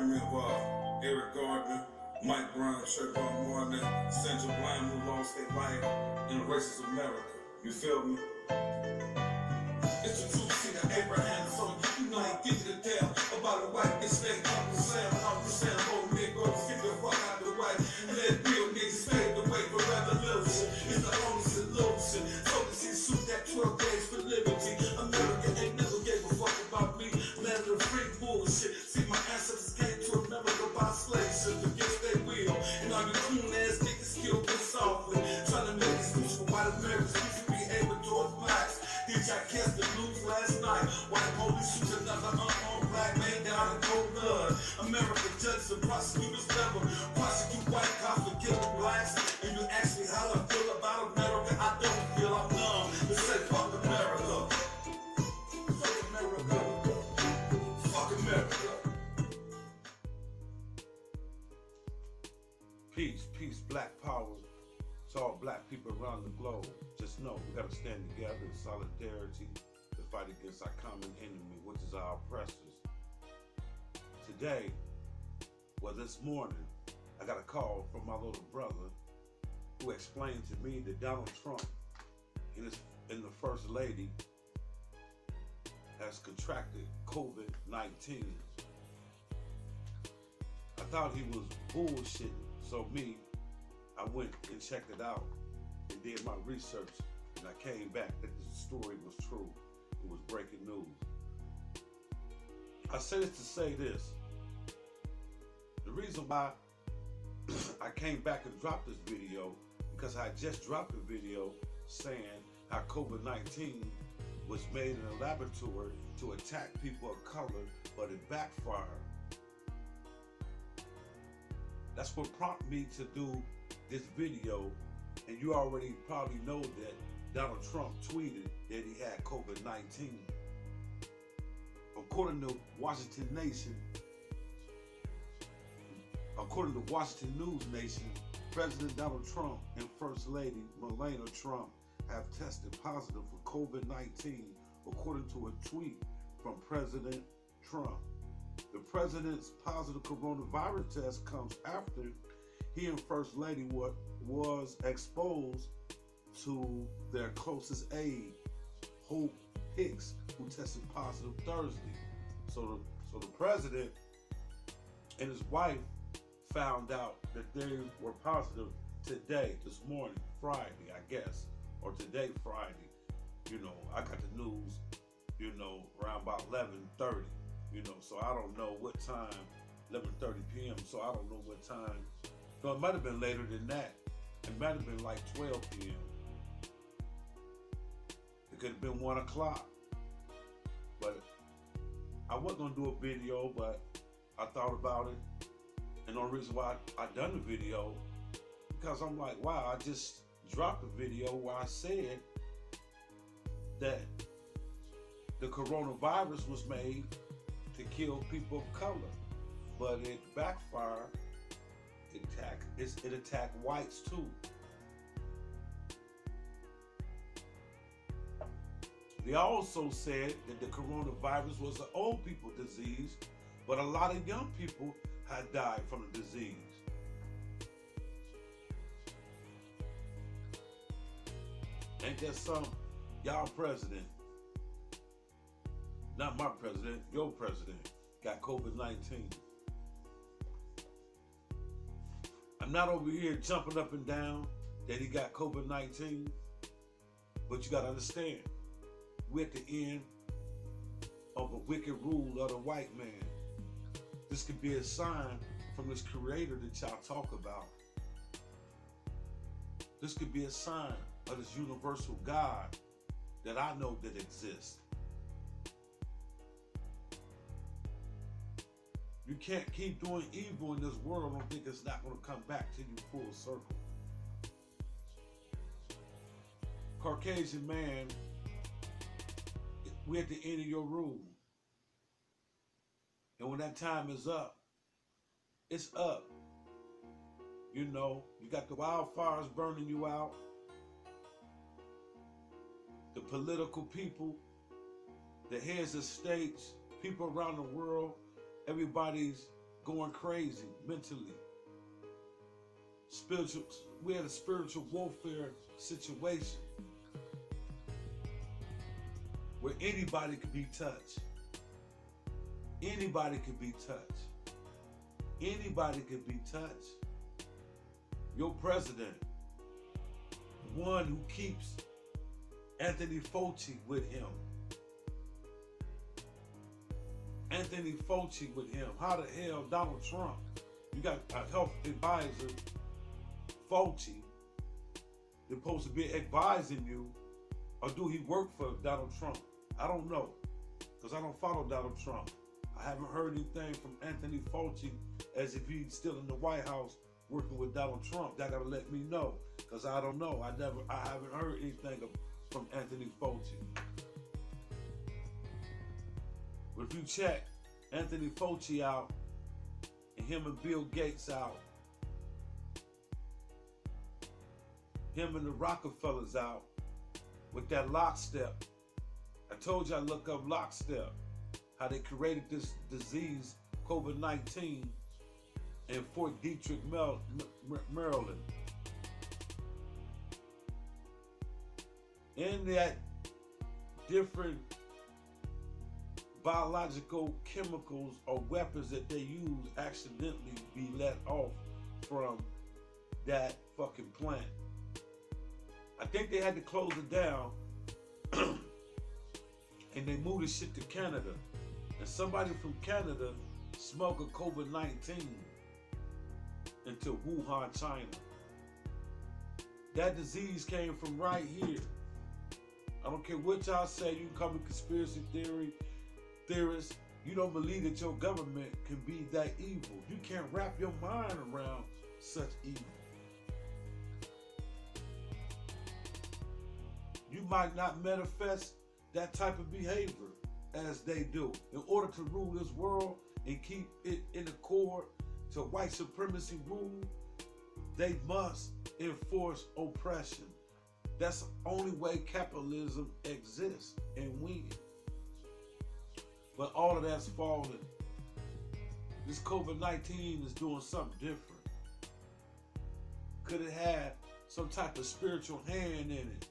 remind me of Eric Gardner, Mike Brown, Trayvon Martin, Sandra Bland, who lost their life in the races of America. You feel me? It's the truth, see the Abraham, so you know ain't give it a damn about the white bitch they Uncle Sam, old niggas, get the fuck out the way, and let real niggas fade the way for revolution. It's the only solution. So this is shoot that 12 days for liberty. America ain't never gave a fuck about me. Land of the free bullshit. See, my ancestors came to America by slave ships against their will, and all the coon ass niggas killed this softly, trying to make excuse for white Americans used to behave towards blacks. Did y'all catch the news last night? White police shoot another unarmed black man down in cold blood. America judges and prosecutors never prosecute white cops for killing blacks. And you ask me how I feel about America, I don't feel I'm numb. Let's say fuck America. Fuck America. Fuck America. Peace, black power to all black people around the globe. Just know we gotta stand together in solidarity to fight against our common enemy, which is our oppressors. Today, this morning, I got a call from my little brother who explained to me that Donald Trump and the First Lady has contracted COVID-19. I thought he was bullshitting, so I went and checked it out and did my research, and I came back that the story was true. It was breaking news. I say this to say this. The reason why I came back and dropped this video, because I just dropped a video saying how COVID-19 was made in a laboratory to attack people of color, but it backfired. That's what prompted me to do this video, and you already probably know that Donald Trump tweeted that he had COVID-19. According to Washington News Nation, President Donald Trump and First Lady Melania Trump have tested positive for COVID-19, according to a tweet from President Trump. The president's positive coronavirus test comes after he and First Lady was exposed to their closest aide, Hope Hicks, who tested positive Thursday. So the president and his wife found out that they were positive today, this morning, Friday, I guess, or today, Friday. You know, I got the news, around about 11:30. So I don't know what time, 11:30 p.m., so I don't know what time. No, it might have been later than that. It might have been like 12 p.m. It could have been 1 o'clock. But I wasn't going to do a video, but I thought about it. And the only reason why I done the video, because I'm like, wow, I just dropped a video where I said that the coronavirus was made to kill people of color, but it backfired. It attacked whites too. They also said that the coronavirus was an old people disease, but a lot of young people had died from the disease. Ain't that some? Y'all president, not my president, your president, got COVID-19. I'm not over here jumping up and down that he got COVID-19, but you gotta understand, we're at the end of a wicked rule of the white man. This could be a sign from this creator that y'all talk about. This could be a sign of this universal God that I know that exists. You can't keep doing evil in this world and think it's not going to come back to you full circle. Caucasian man, we're at the end of your rule. And when that time is up, it's up. You got the wildfires burning you out. The political people, the heads of states, people around the world, everybody's going crazy mentally. We had a spiritual warfare situation where anybody could be touched. Anybody could be touched. Anybody could be touched. Your president, one who keeps Anthony Fauci with him. Anthony Fauci with him. How the hell Donald Trump? You got a health advisor, Fauci. They're supposed to be advising you, or do he work for Donald Trump? I don't know, because I don't follow Donald Trump. I haven't heard anything from Anthony Fauci as if he's still in the White House working with Donald Trump. That gotta let me know, because I don't know. I haven't heard anything from Anthony Fauci. But if you check Anthony Fauci out and him and Bill Gates out, him and the Rockefellers out with that lockstep. I told you I look up lockstep, how they created this disease, COVID-19, in Fort Detrick, Maryland. And that different biological chemicals or weapons that they use accidentally be let off from that fucking plant. I think they had to close it down and they moved the shit to Canada. And somebody from Canada smuggled COVID-19 into Wuhan, China. That disease came from right here. I don't care what y'all say, you can call me conspiracy theorists. You don't believe that your government can be that evil. You can't wrap your mind around such evil. You might not manifest that type of behavior as they do. In order to rule this world and keep it in accord to white supremacy rule, they must enforce oppression. That's the only way capitalism exists and wins. But all of that's falling. This COVID-19 is doing something different. Could it have some type of spiritual hand in it?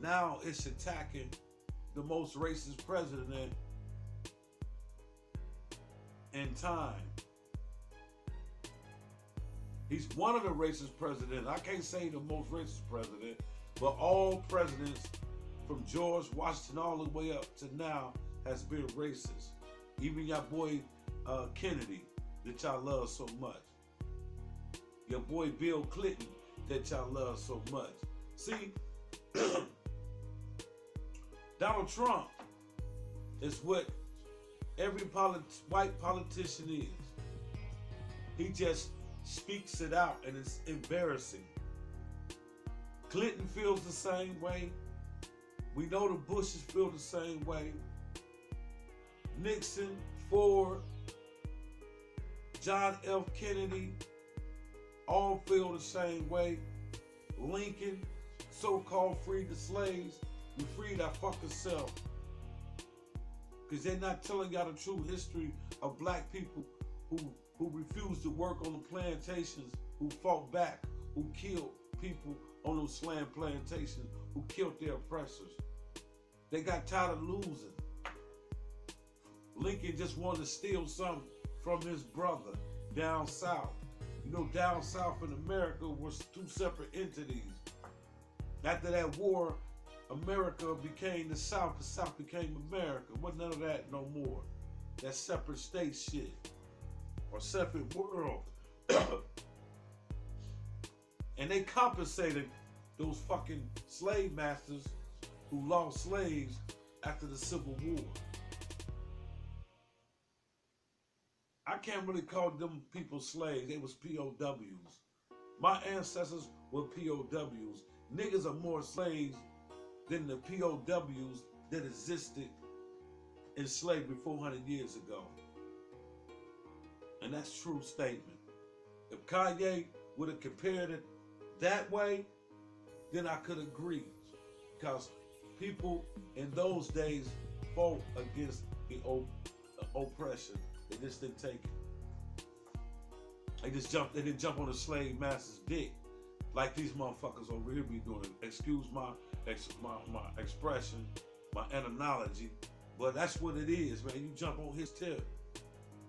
Now it's attacking the most racist president in time. He's one of the racist presidents. I can't say the most racist president, but all presidents from George Washington all the way up to now has been racist. Even your boy Kennedy, that y'all love so much. Your boy Bill Clinton, that y'all love so much. See, Donald Trump is what every white politician is. He just speaks it out and it's embarrassing. Clinton feels the same way. We know the Bushes feel the same way. Nixon, Ford, John F. Kennedy all feel the same way. Lincoln, so-called freed the slaves. We freed our fucking self. Because they're not telling y'all the true history of black people who refused to work on the plantations, who fought back, who killed people on those slam plantations, who killed their oppressors. They got tired of losing. Lincoln just wanted to steal something from his brother down south. You know, down south in America was two separate entities. After that war, America became the South became America. Wasn't none of that no more. That separate state shit. Or separate world. And they compensated those fucking slave masters who lost slaves after the Civil War. I can't really call them people slaves. They was POWs. My ancestors were POWs. Niggas are more slaves than the POWs that existed in slavery 400 years ago. And that's a true statement. If Kanye would have compared it that way, then I could agree. Because people in those days fought against the oppression. They just didn't take it. They didn't jump on the slave master's dick like these motherfuckers over here be doing. Excuse my expression, my analogy, but that's what it is, man. You jump on his tip.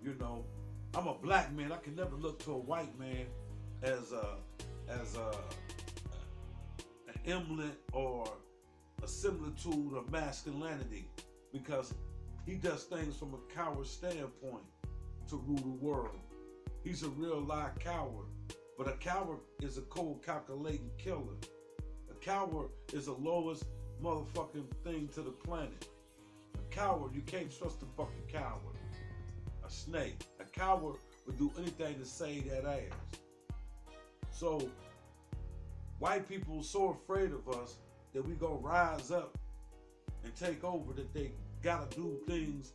You know, I'm a black man. I can never look to a white man as an emblem or a similitude of masculinity, because he does things from a coward standpoint to rule the world. He's a real live coward, but a coward is a cold calculating killer. A coward is the lowest motherfucking thing to the planet. A coward, you can't trust a fucking coward. A snake. A coward would do anything to save that ass. So, white people are so afraid of us that we gonna rise up and take over, that they gotta do things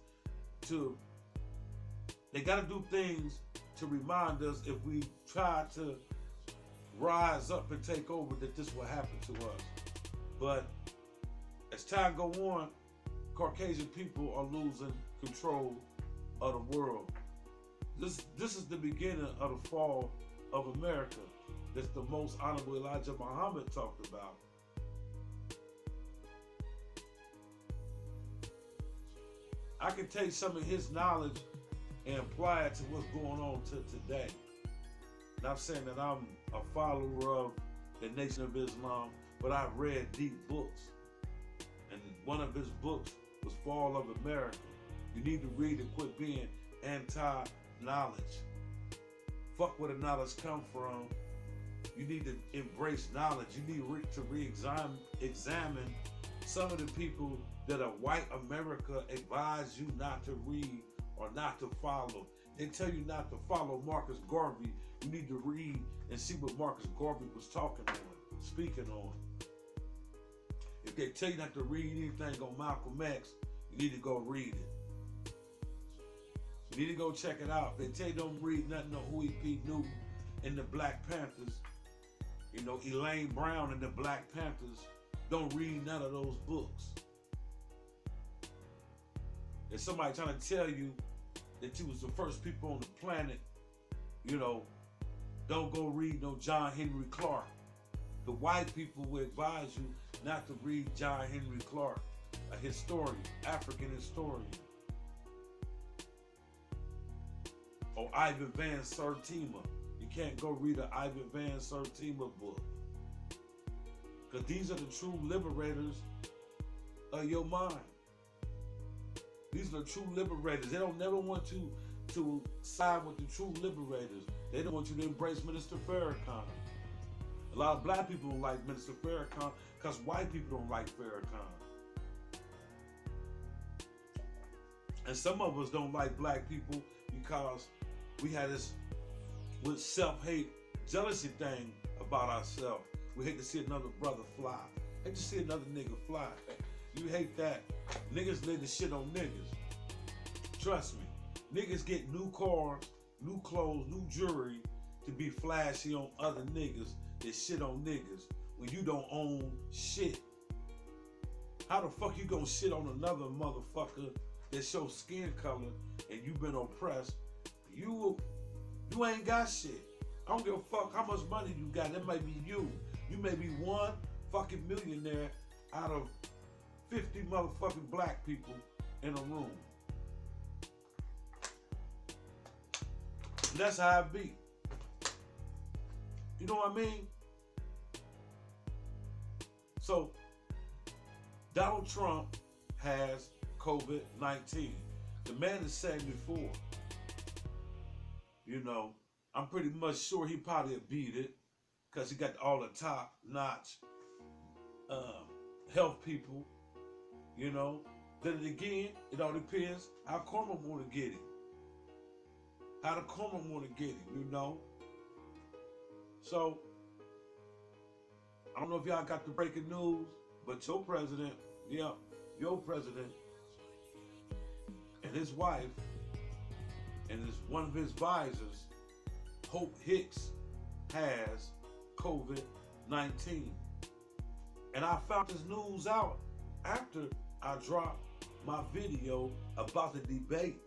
to remind us, if we try to rise up and take over, that this will happen to us. But as time go on, Caucasian people are losing control of the world. This is the beginning of the fall of America. That's the most Honorable Elijah Muhammad talked about. I can take some of his knowledge and apply it to what's going on today. Not saying that I'm a follower of the Nation of Islam, but I've read deep books. And one of his books was Fall of America. You need to read and quit being anti-knowledge. Fuck where the knowledge come from. You need to embrace knowledge. You need to examine some of the people that are white America advise you not to read or not to follow. They tell you not to follow Marcus Garvey. You need to read and see what Marcus Garvey was talking on, speaking on. If they tell you not to read anything on Malcolm X, you need to go read it. You need to go check it out. If they tell you don't read nothing on Huey P. Newton and the Black Panthers, you know, Elaine Brown and the Black Panthers, don't read none of those books. If somebody trying to tell you that you was the first people on the planet, you know, don't go read no John Henry Clark. The white people will advise you not to read John Henry Clark, a historian, African historian. Or Ivan Van Sertima. You can't go read an Ivan Van Sertima book. Because these are the true liberators of your mind. These are the true liberators. They don't never want you to side with the true liberators. They don't want you to embrace Minister Farrakhan. A lot of black people don't like Minister Farrakhan because white people don't like Farrakhan. And some of us don't like black people because we had this with self-hate, jealousy thing about ourselves. We hate to see another brother fly. Hate to see another nigga fly. You hate that. Niggas lay the shit on niggas. Trust me. Niggas get new cars, new clothes, new jewelry to be flashy on other niggas that shit on niggas when you don't own shit. How the fuck you gonna shit on another motherfucker that's your skin color and you been oppressed? You ain't got shit. I don't give a fuck how much money you got. That might be you. You may be one fucking millionaire out of 50 motherfucking black people in a room. And that's how it be. You know what I mean? So, Donald Trump has COVID-19. The man is 74. You know, I'm pretty much sure he probably beat it because he got all the top-notch health people, you know. Then again, it all depends how Corman want to get it. How the Corman want to get it, you know. So, I don't know if y'all got the breaking news, but your president, your president and his wife and one of his advisors, Hope Hicks, has COVID-19. And I found this news out after I dropped my video about the debate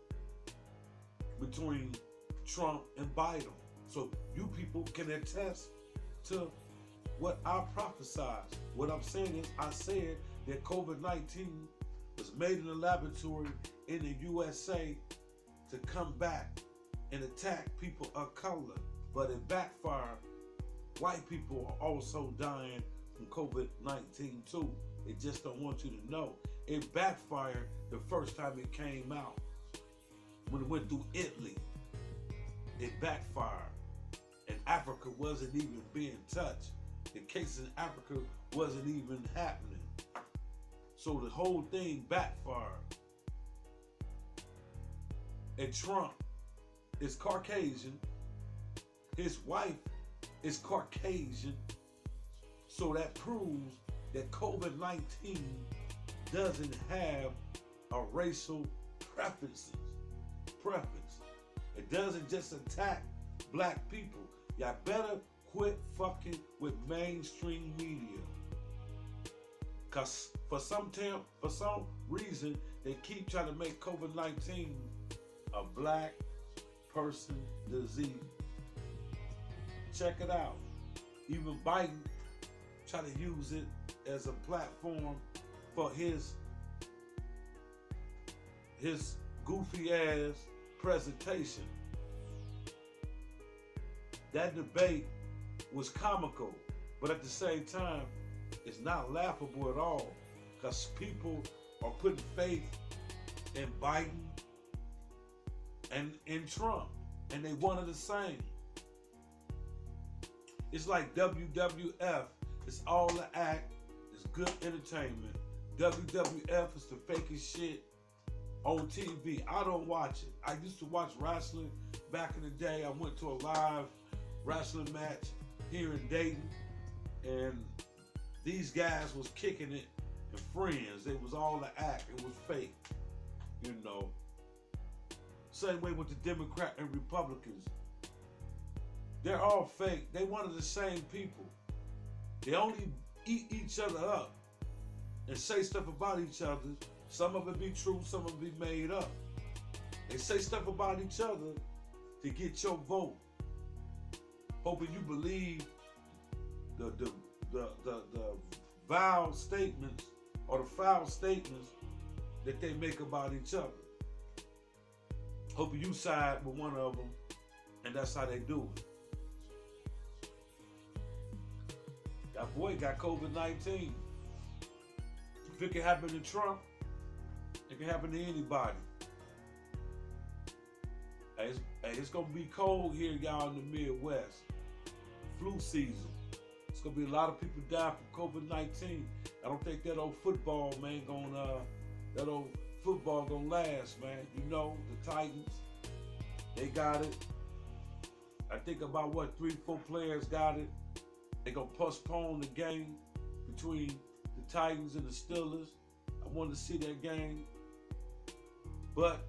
between Trump and Biden. So you people can attest to what I prophesied. What I'm saying is, I said that COVID-19 was made in a laboratory in the USA to come back and attack people of color, but it backfired. White people are also dying from COVID-19 too. They just don't want you to know. It backfired the first time it came out. When it went through Italy, it backfired. And Africa wasn't even being touched. The cases in Africa wasn't even happening. So the whole thing backfired. And Trump is Caucasian. His wife is Caucasian. So that proves that COVID-19 doesn't have a racial preference. It doesn't just attack black people. Y'all better quit fucking with mainstream media. Cause for some reason, they keep trying to make COVID-19 a black person disease. Check it out. Even Biden tried to use it as a platform for his goofy ass presentation. That debate was comical, but at the same time, it's not laughable at all, because people are putting faith in Biden and in Trump, and they one of the same. It's like WWF. It's all an act. It's good entertainment. WWF is the fakest shit on TV. I don't watch it. I used to watch wrestling back in the day. I went to a live wrestling match here in Dayton, and these guys was kicking it and friends. It was all an act. It was fake, you know. Same way with the Democrat and Republicans. They're all fake. They one of the same people. They only eat each other up and say stuff about each other. Some of it be true, some of it be made up. They say stuff about each other to get your vote, hoping you believe the vile statements or the foul statements that they make about each other. Hoping you side with one of them, and that's how they do it. That boy got COVID-19. If it can happen to Trump, it can happen to anybody. Hey, it's gonna be cold here, y'all, in the Midwest. Flu season. It's gonna be a lot of people dying from COVID-19. I don't think that old football, man, that old football gonna last, man. You know, the Titans, they got it. I think about 3-4 players got it. They gonna postpone the game between the Titans and the Steelers. I want to see that game. But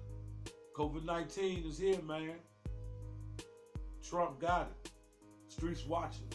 COVID-19 is here, man. Trump got it. Streets watching.